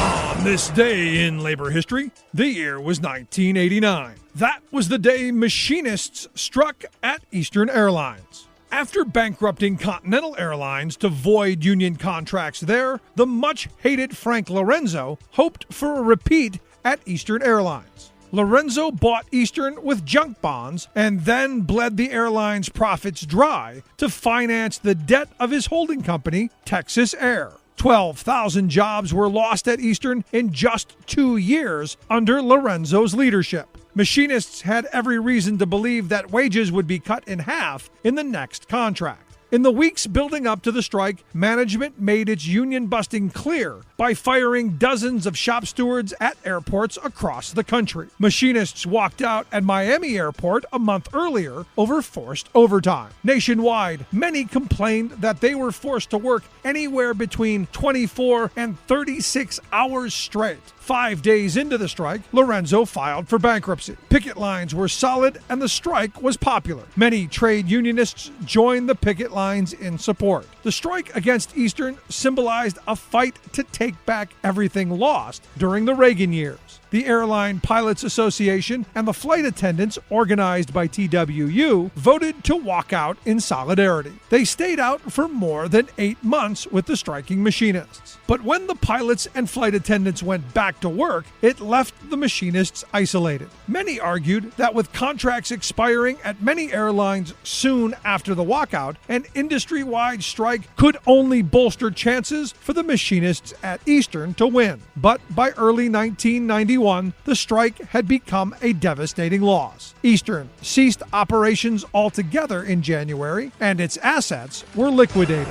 On this day in labor history, the year was 1989. That was the day machinists struck at Eastern Airlines. After bankrupting Continental Airlines to void union contracts there, the much-hated Frank Lorenzo hoped for a repeat at Eastern Airlines. Lorenzo bought Eastern with junk bonds and then bled the airline's profits dry to finance the debt of his holding company, Texas Air. 12,000 jobs were lost at Eastern in just 2 years under Lorenzo's leadership. Machinists had every reason to believe that wages would be cut in half in the next contract. In the weeks building up to the strike, management made its union busting clear by firing dozens of shop stewards at airports across the country. Machinists walked out at Miami Airport a month earlier over forced overtime. Nationwide, many complained that they were forced to work anywhere between 24 and 36 hours straight. 5 days into the strike, Lorenzo filed for bankruptcy. Picket lines were solid and the strike was popular. Many trade unionists joined the picket lines in support. The strike against Eastern symbolized a fight to take back everything lost during the Reagan years. The Airline Pilots Association and the flight attendants, organized by TWU, voted to walk out in solidarity. They stayed out for more than 8 months with the striking machinists. But when the pilots and flight attendants went back to work, it left the machinists isolated. Many argued that with contracts expiring at many airlines soon after the walkout, an industry-wide strike could only bolster chances for the machinists at Eastern to win. But by early 1991, the strike had become a devastating loss. Eastern ceased operations altogether in January, and its assets were liquidated.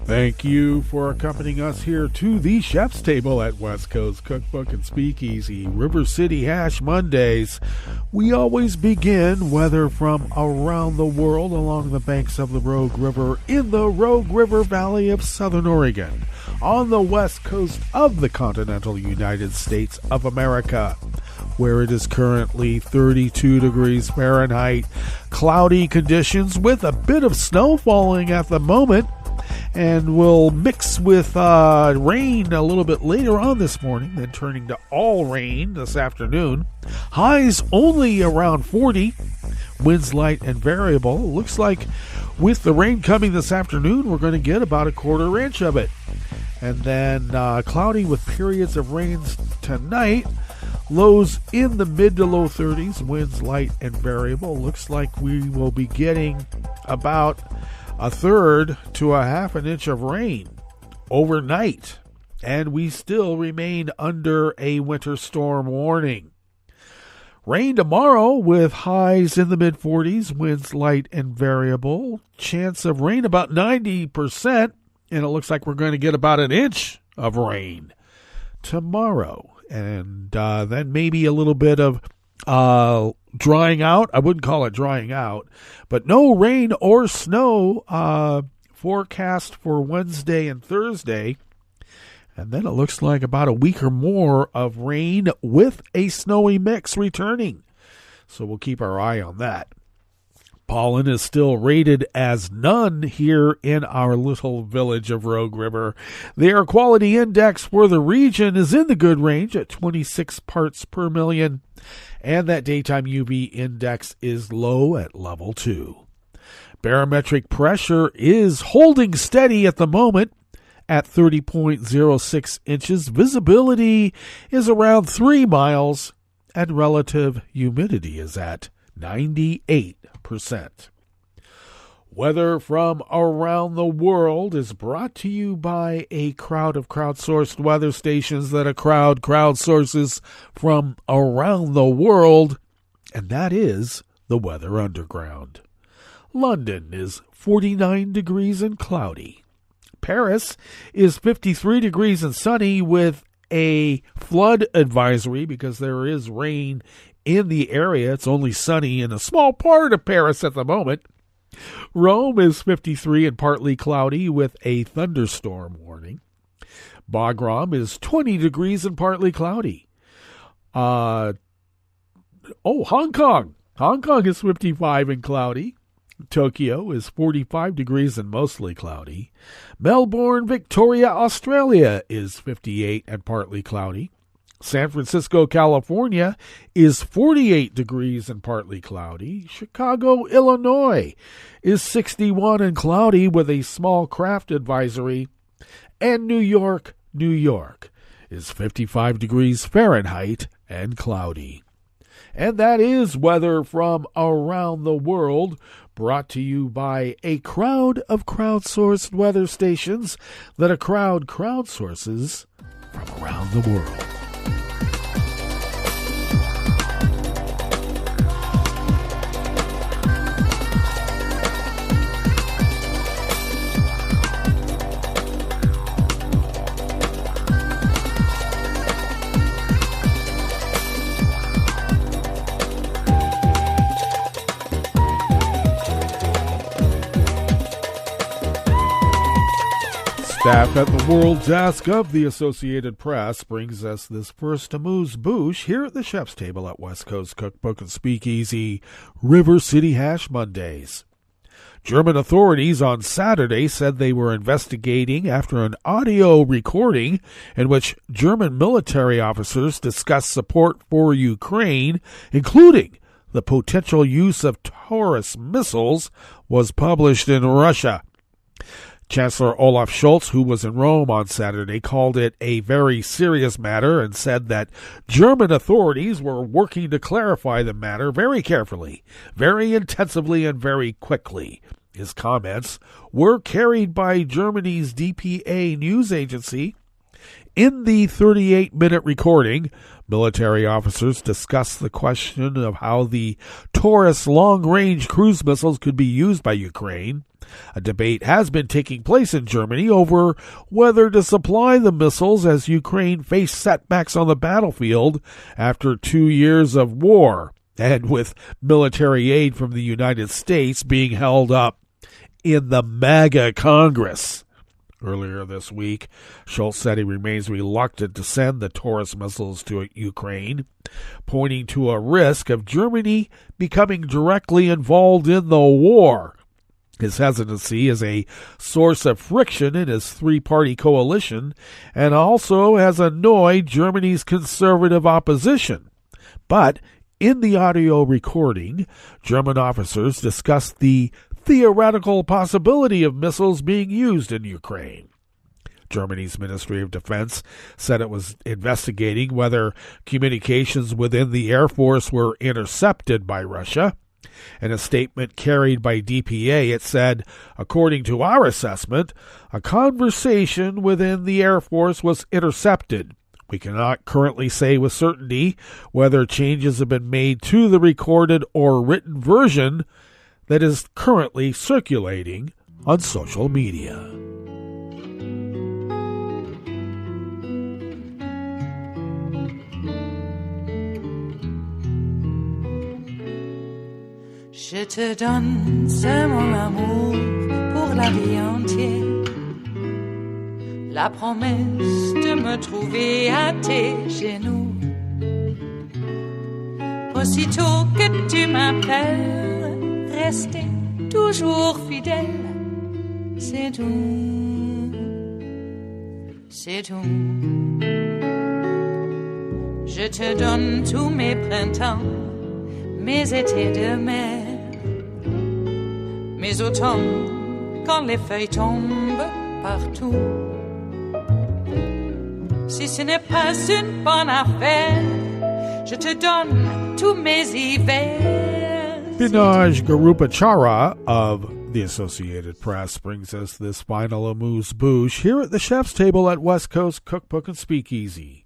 Thank you for accompanying us here to the Chef's Table at West Coast Cookbook and Speakeasy, River City Hash Mondays. We always begin, whether from around the world, along the banks of the Rogue River, in the Rogue River Valley of Southern Oregon, on the west coast of the continental United States of America, where it is currently 32 degrees Fahrenheit, cloudy conditions with a bit of snow falling at the moment, and will mix with rain a little bit later on this morning, then turning to all rain this afternoon. Highs only around 40, winds light and variable. Looks like with the rain coming this afternoon, we're going to get about a quarter inch of it. And then cloudy with periods of rains tonight. Lows in the mid to low 30s, winds light and variable. Looks like we will be getting about a third to a half an inch of rain overnight, and we still remain under a winter storm warning. Rain tomorrow with highs in the mid-40s, winds light and variable. Chance of rain about 90%, and it looks like we're going to get about an inch of rain tomorrow. And then maybe a little bit of drying out. I wouldn't call it drying out, but no rain or snow forecast for Wednesday and Thursday. And then it looks like about a week or more of rain with a snowy mix returning. So we'll keep our eye on that. Pollen is still rated as none here in our little village of Rogue River. The air quality index for the region is in the good range at 26 parts per million, and that daytime UV index is low at level 2. Barometric pressure is holding steady at the moment at 30.06 inches. Visibility is around 3 miles, and relative humidity is at 98%. Weather from around the world is brought to you by a crowd of crowdsourced weather stations that a crowd crowdsources from around the world, and that is the Weather Underground. London is 49 degrees and cloudy. Paris is 53 degrees and sunny with a flood advisory because there is rain in the area. It's only sunny in a small part of Paris at the moment. Rome is 53 and partly cloudy with a thunderstorm warning. Bagram is 20 degrees and partly cloudy. Hong Kong. Hong Kong is 55 and cloudy. Tokyo is 45 degrees and mostly cloudy. Melbourne, Victoria, Australia is 58 and partly cloudy. San Francisco, California is 48 degrees and partly cloudy. Chicago, Illinois is 61 and cloudy with a small craft advisory. And New York, New York is 55 degrees Fahrenheit and cloudy. And that is weather from around the world, brought to you by a crowd of crowdsourced weather stations that a crowd crowdsources from around the world. Staff at the World Desk of the Associated Press brings us this first amuse-bouche here at the Chef's Table at West Coast Cookbook and Speakeasy River City Hash Mondays. German authorities on Saturday said they were investigating after an audio recording in which German military officers discussed support for Ukraine, including the potential use of Taurus missiles, was published in Russia. Chancellor Olaf Scholz, who was in Rome on Saturday, called it a very serious matter and said that German authorities were working to clarify the matter very carefully, very intensively, and very quickly. His comments were carried by Germany's DPA news agency. In the 38-minute recording, military officers discussed the question of how the Taurus long-range cruise missiles could be used by Ukraine. A debate has been taking place in Germany over whether to supply the missiles as Ukraine faced setbacks on the battlefield after 2 years of war, and with military aid from the United States being held up in the MAGA Congress. Earlier this week, Scholz said he remains reluctant to send the Taurus missiles to Ukraine, pointing to a risk of Germany becoming directly involved in the war. His hesitancy is a source of friction in his three-party coalition and also has annoyed Germany's conservative opposition. But in the audio recording, German officers discussed the theoretical possibility of missiles being used in Ukraine. Germany's Ministry of Defense said it was investigating whether communications within the Air Force were intercepted by Russia. In a statement carried by DPA, it said, according to our assessment, a conversation within the Air Force was intercepted. We cannot currently say with certainty whether changes have been made to the recorded or written version that is currently circulating on social media. Je te donne c'est mon amour pour la vie entière. La promesse de me trouver à tes genoux. Aussitôt que tu m'appelles, rester toujours fidèle. C'est tout, c'est tout. Je te donne tous mes printemps, mes étés de mer. Mes automnes, quand les feuilles tombent partout. Si ce n'est pas une bonne affaire, je te donne tous mes hivers. Binaj Garupachara of the Associated Press brings us this final amuse-bouche here at the Chef's Table at West Coast Cookbook and Speakeasy.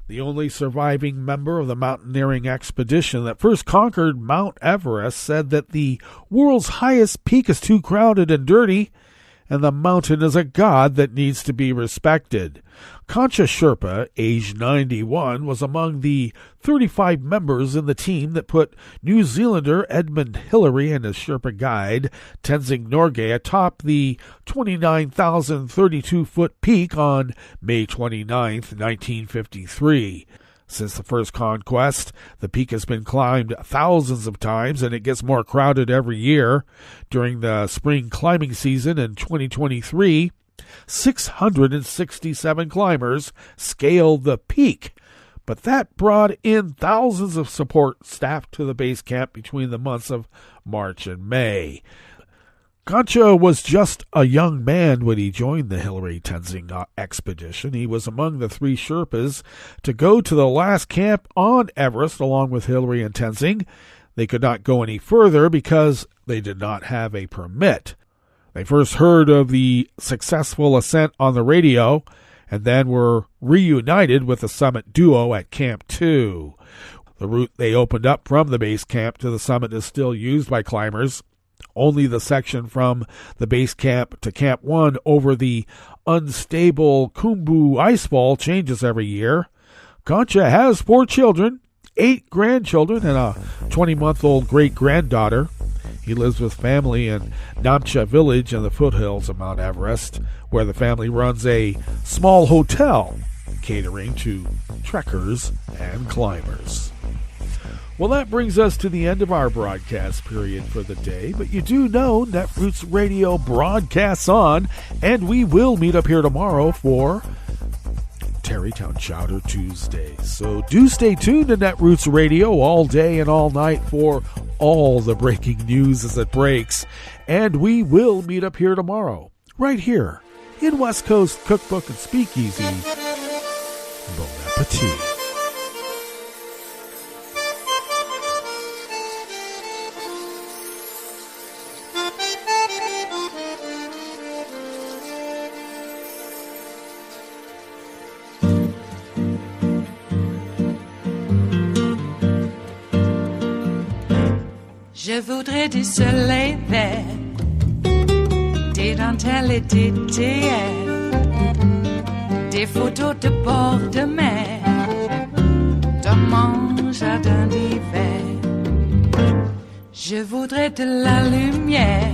The only surviving member of the mountaineering expedition that first conquered Mount Everest said that the world's highest peak is too crowded and dirty, and the mountain is a god that needs to be respected. Concha Sherpa, aged 91, was among the 35 members in the team that put New Zealander Edmund Hillary and his Sherpa guide, Tenzing Norgay, atop the 29,032-foot peak on May 29, 1953. Since the first conquest, the peak has been climbed thousands of times, and it gets more crowded every year. During the spring climbing season in 2023, 667 climbers scaled the peak, but that brought in thousands of support staff to the base camp between the months of March and May. Concha was just a young man when he joined the Hillary Tenzing expedition. He was among the 3 Sherpas to go to the last camp on Everest along with Hillary and Tenzing. They could not go any further because they did not have a permit. They first heard of the successful ascent on the radio and then were reunited with the summit duo at Camp 2. The route they opened up from the base camp to the summit is still used by climbers. Only the section from the base camp to Camp 1 over the unstable Khumbu icefall changes every year. Concha has 4 children, 8 grandchildren, and a 20-month-old great-granddaughter. He lives with family in Namcha village in the foothills of Mount Everest, where the family runs a small hotel catering to trekkers and climbers. Well, that brings us to the end of our broadcast period for the day, but you do know Netroots Radio broadcasts on, and we will meet up here tomorrow for Tarrytown Chowder Tuesday. So do stay tuned to Netroots Radio all day and all night for all the breaking news as it breaks, and we will meet up here tomorrow, right here in West Coast Cookbook and Speakeasy. Bon appetit. Je voudrais du soleil vert, des dentelles et des théières, des photos de bord de mer, dans mon jardin d'hiver. Je voudrais de la lumière,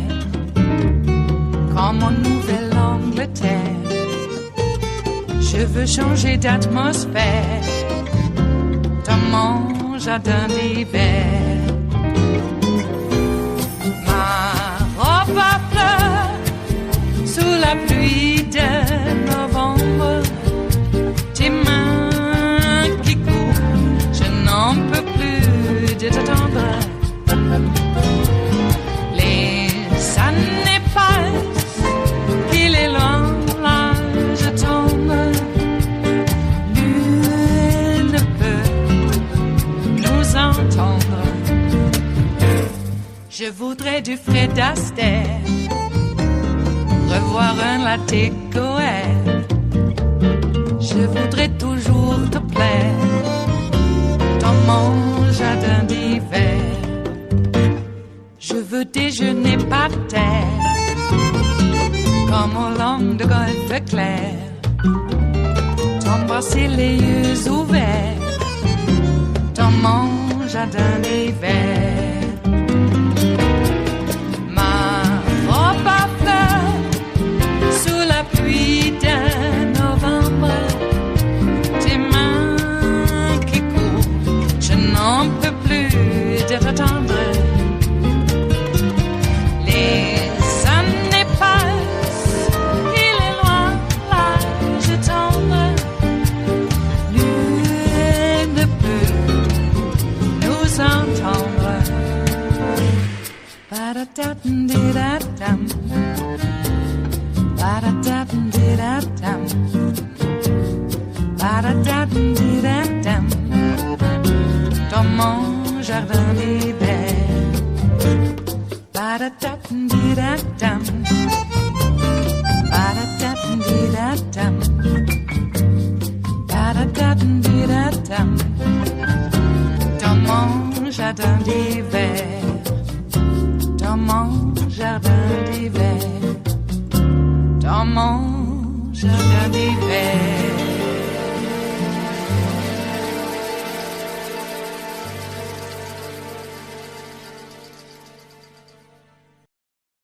comme en Nouvelle-Angleterre. Je veux changer d'atmosphère, dans mon jardin d'hiver. À fleurs, sous la pluie de novembre, tes mains qui courent, je n'en peux plus de t'attendre. Les années passent, il est loin, là je tombe. Nul ne peut nous entendre. Je voudrais du Fred Astaire, revoir un latte Goer. Je voudrais toujours te plaire dans mon jardin d'hiver. Je veux déjeuner par terre, comme au long de golfe clair, t'embrasser les yeux ouverts dans mon jardin d'hiver. Pluie de novembre, tes mains qui courent, je n'en peux plus de t'attendre. Les années passent, il est loin, là je tombe. Nul ne peut nous entendre. Ba-da-da-dum-di-da-dum. Ba-da-da-dum-di-da-dum. Ba-da-da-dum-di-da-dum. Dans mon jardin d'hiver. Ba-da-da-dum-di-da-dum. Ba-da-da-dum-di-da-dum. Ba-da-da-dum-di-da-dum. Dans mon jardin d'hiver. Dans mon jardin d'hiver. Dans mon jardin d'hiver.